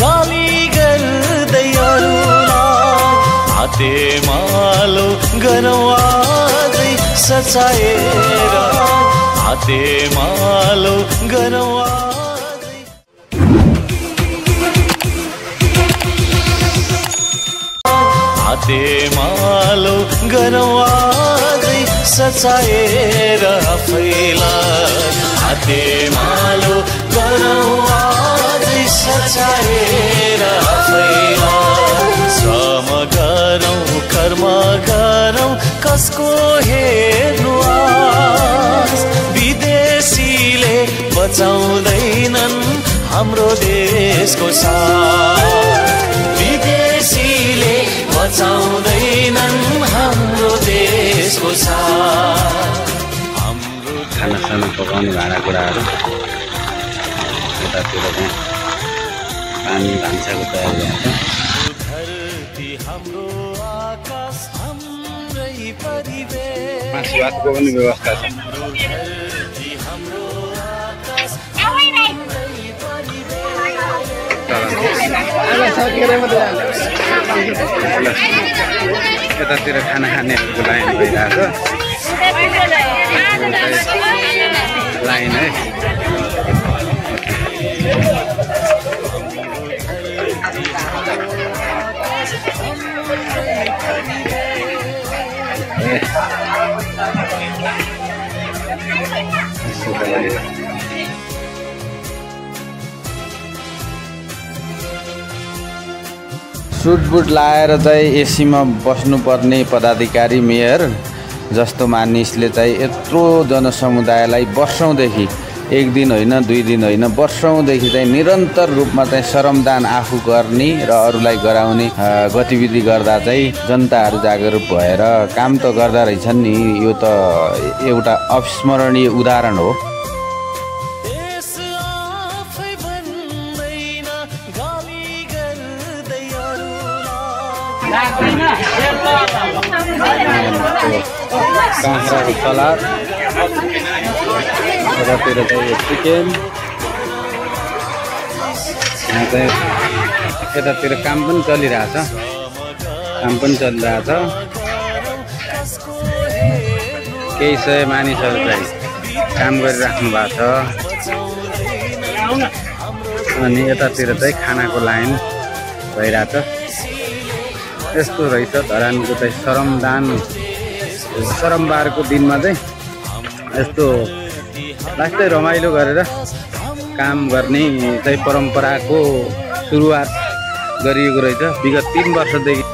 गाली गर्दै अरूलाई हातेमालो गरौँ आजै सचाएर हातेमालो गरौँ आजै हातेमालो गरौँ आजै सचाएर आफैलाई हातेमालो गरौँ आजै सचाएर आफैलाई श्रम गरौँ कर्म गरौँ कसको हेर्नु आस विदेशीले बचाउँदैनन् हाम्रो देशको साथ विदेशीले बचाउँदैनन् हाम्रो देशको साथ खानासाना पकाउने भाँडाकुँडाहरू यतातिर चाहिँ पानी भान्साको तयारी हुन्छ मासु भातको पनि व्यवस्था छ यतातिर खाना खानेहरूको लाइन भइरहेको लाइन है सुटबुट लाएर चाहिँ एसीमा बस्नुपर्ने पदाधिकारी मेयर जस्तो मानिसले चाहिँ यत्रो जनसमुदायलाई वर्षौँदेखि एक दिन होइन दुई दिन होइन वर्षौँदेखि चाहिँ निरन्तर रूपमा चाहिँ श्रमदान आफू गर्ने र अरूलाई गराउने गतिविधि गर्दा चाहिँ जनताहरू जागरुक भएर काम त गर्दा रहेछन् नि। यो त एउटा अविस्मरणीय उदाहरण हो। काँक्राको सलाद यतातिर चाहिँ चिकन यहाँ चाहिँ यतातिर काम पनि चलिरहेछ केही सय मानिसहरू चाहिँ काम गरिराख्नु भएको छ अनि यतातिर चाहिँ खानाको लाइन भइरहेछ। यस्तो रहेछ धरानको चाहिँ श्रमबारको दिनमा चाहिँ यस्तो लास्टै रमाइलो गरेर काम गर्ने चाहिँ परम्पराको सुरुवात गरिएको रहेछ विगत 3 वर्षदेखि।